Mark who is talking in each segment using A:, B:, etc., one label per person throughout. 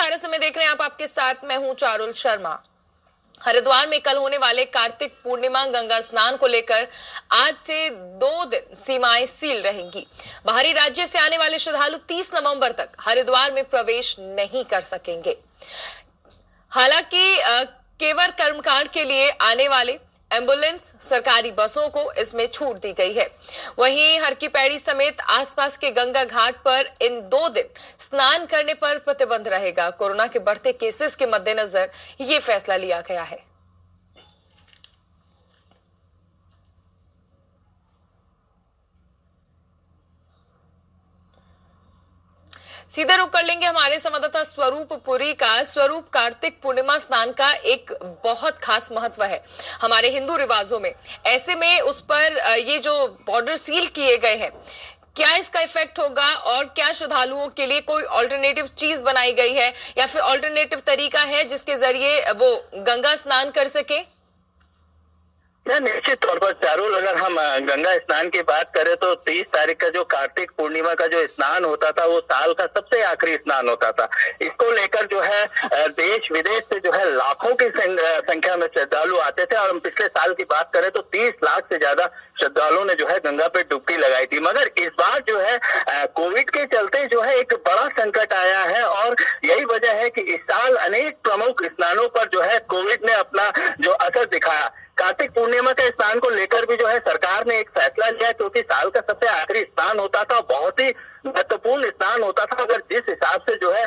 A: तारा समय देख रहे हैं आप, आपके साथ मैं हूं चारुल शर्मा। हरिद्वार में कल होने वाले कार्तिक पूर्णिमा गंगा स्नान को लेकर आज से 2 दिन सीमाएं सील रहेंगी। बाहरी राज्य से आने वाले श्रद्धालु 30 नवंबर तक हरिद्वार में प्रवेश नहीं कर सकेंगे। हालांकि केवल कर्मकांड के लिए आने वाले एम्बुलेंस, सरकारी बसों को इसमें छूट दी गई है। वहीं हर की पैड़ी समेत आसपास के गंगा घाट पर इन 2 दिन स्नान करने पर प्रतिबंध रहेगा। कोरोना के बढ़ते केसेस के मद्देनजर ये फैसला लिया गया है। सीधा रुख कर लेंगे हमारे संवाददाता स्वरूप पुरी का। स्वरूप, कार्तिक पूर्णिमा स्नान का एक बहुत खास महत्व है हमारे हिंदू रिवाजों में। ऐसे में उस पर ये जो बॉर्डर सील किए गए हैं, क्या इसका इफेक्ट होगा और क्या श्रद्धालुओं के लिए कोई ऑल्टरनेटिव चीज बनाई गई है या फिर ऑल्टरनेटिव तरीका है जिसके जरिए वो गंगा स्नान कर सके?
B: निश्चित तौर पर चारुल, अगर हम गंगा स्नान की बात करें तो 30 तारीख का जो कार्तिक पूर्णिमा का जो स्नान होता था वो साल का सबसे आखिरी स्नान होता था। इसको लेकर जो है देश विदेश से जो है लाखों की संख्या में श्रद्धालु आते थे। और हम पिछले साल की बात करें तो 30 लाख से ज्यादा श्रद्धालुओं ने जो है गंगा पे डुबकी लगाई थी। मगर इस बार जो है कोविड के चलते जो है एक बड़ा संकट आया है और यही वजह है कि इस साल अनेक प्रमुख स्नानों पर जो है कोविड ने अपना जो असर दिखाया। कार्तिक पूर्णिमा के स्नान को लेकर भी जो है सरकार ने एक फैसला लिया, क्योंकि साल का सबसे आखिरी स्नान होता था, बहुत ही महत्वपूर्ण स्नान होता था। अगर जिस हिसाब से जो है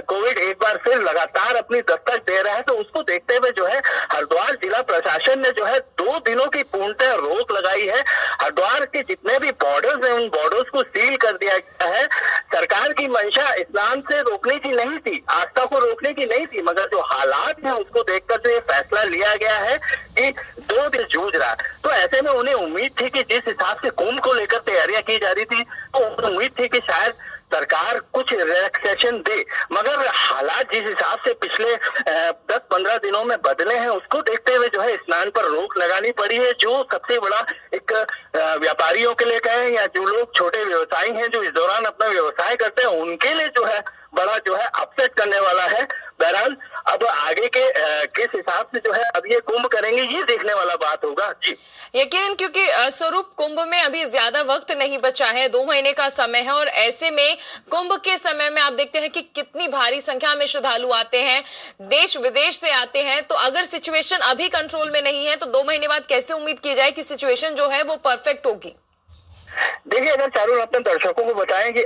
B: कोविड एक बार फिर लगातार अपनी दस्तक दे रहा है, तो उसको देखते हुए जो है हरिद्वार जिला प्रशासन ने जो है 2 दिनों की पूर्णतः रोक लगाई है। हरिद्वार के जितने भी बॉर्डर्स हैं उन बॉर्डर्स को सील कर दिया गया है। सरकार की मंशा स्नान से रोकने की नहीं थी, आस्था को रोकने की नहीं थी, मगर जो हालात है उसको देखकर जो ये फैसला लिया गया है कि 2 दिन जूझ रहा है। तो ऐसे में उन्हें उम्मीद थी कि जिस हिसाब से कुंभ को लेकर तैयारियां की जा रही थी, तो उम्मीद थी कि शायद सरकार कुछ रिलैक्सेशन दे, मगर हालात जिस हिसाब से पिछले 10-15 दिनों में बदले हैं उसको देखते हुए जो है स्नान पर रोक लगानी पड़ी है। जो सबसे बड़ा एक व्यापारियों के लिए कहें या जो लोग छोटे व्यवसायी हैं जो इस दौरान अपना व्यवसाय करते हैं, उनके लिए जो है बड़ा जो है अपसेट करने वाला है। बहरहाल अब आगे के किस हिसाब से जो है अब ये कुंभ करेंगे ये देखने वाला बात होगा। जी
A: यकीनन, क्योंकि स्वरूप कुंभ में अभी ज्यादा वक्त नहीं बचा है, 2 महीने का समय है और ऐसे में कुंभ के समय में आप देखते हैं कि कितनी भारी संख्या में श्रद्धालु आते हैं, देश विदेश से आते हैं। तो अगर सिचुएशन अभी कंट्रोल में नहीं है तो 2 महीने बाद कैसे उम्मीद की जाए कि सिचुएशन जो है वो परफेक्ट होगी?
B: देखिए, अगर चारुल अपने दर्शकों को बताएं कि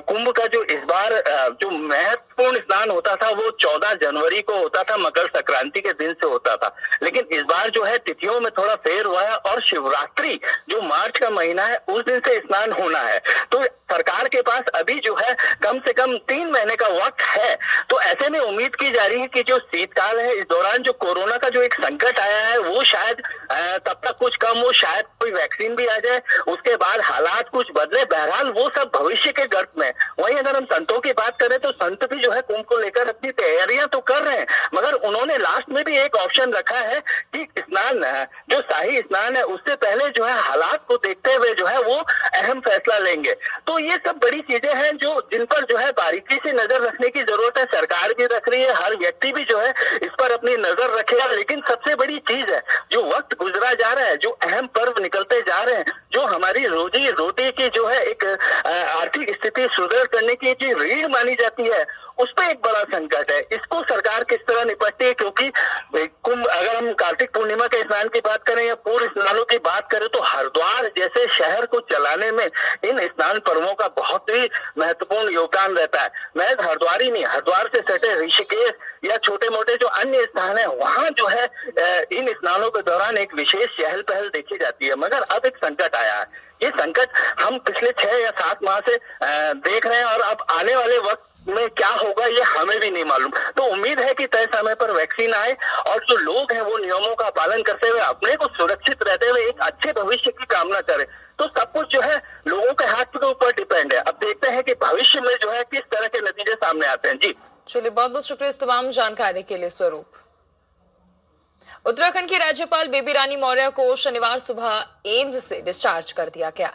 B: कुंभ का जो इस बार जो महत्वपूर्ण स्नान होता था वो 14 जनवरी को होता था, मकर संक्रांति के दिन से होता था। लेकिन इस बार जो है तिथियों में थोड़ा फेर हुआ है और शिवरात्रि जो मार्च का महीना है उस दिन से स्नान होना है। तो सरकार के पास अभी जो है कम से कम 3 महीने का वक्त है। तो ऐसे में उम्मीद की जा रही है कि जो शीतकाल है, इस दौरान जो कोरोना का जो एक संकट आया है वो शायद तब तक कुछ कम हो, शायद कोई वैक्सीन भी आ जाए, उसके बाद हालात कुछ बदले। बहरहाल वो सब भविष्य के गर्त में। वहीं अगर हम संतों की बात करें तो संत भी जो है कुंभ को लेकर अपनी तैयारियां तो कर रहे हैं, मगर उन्होंने लास्ट में भी एक ऑप्शन रखा है कि स्नान जो शाही स्नान है उससे पहले जो है हालात को देखते हुए जो है वो अहम फैसला लेंगे। तो ये सब बड़ी चीजें हैं जो जिन पर जो है बारीकी से नजर रखने की जरूरत है। सरकार भी रख रही है, हर व्यक्ति भी जो है इस पर अपनी नजर रखेगा। लेकिन सबसे बड़ी चीज है जो वक्त गुजरा जा रहा है, जो अहम पर्व निकलते जा रहे हैं, जो हमारी रोजी रोटी की जो है एक आर्थिक स्थिति सुदृढ़ करने की जो रीढ़ मानी जाती है, उस पर एक बड़ा संकट है। इसको सरकार किस तरह निपटती है, क्योंकि कुंभ, अगर हम कार्तिक पूर्णिमा के स्नान की बात करें या पूर्व स्नानों की बात करें तो हरिद्वार जैसे शहर को चलाने में इन स्नान पर्वों का बहुत ही महत्वपूर्ण योगदान रहता है। महज हरिद्वार ही नहीं, हरिद्वार से सटे ऋषिकेश या छोटे मोटे जो अन्य स्थान है वहां जो है इन स्नानों के दौरान एक विशेष चहल पहल देखी जाती है। मगर अब एक संकट आया है, ये संकट हम पिछले 6 या 7 माह से देख रहे हैं और अब आने वाले वक्त में क्या होगा ये हमें भी नहीं मालूम। तो उम्मीद है कि तय समय पर वैक्सीन आए और जो लोग हैं वो नियमों का पालन करते हुए अपने को सुरक्षित रहते हुए एक अच्छे भविष्य की कामना करें। तो सब कुछ जो है लोगों के हाथ के ऊपर डिपेंड है। अब देखते हैं कि भविष्य में जो है किस तरह के नतीजे सामने आते हैं। जी
A: चलिए, बहुत बहुत शुक्रिया इस तमाम जानकारी के लिए स्वरूप। उत्तराखंड की राज्यपाल बेबी रानी मौर्य को शनिवार सुबह एम्स से डिस्चार्ज कर दिया गया।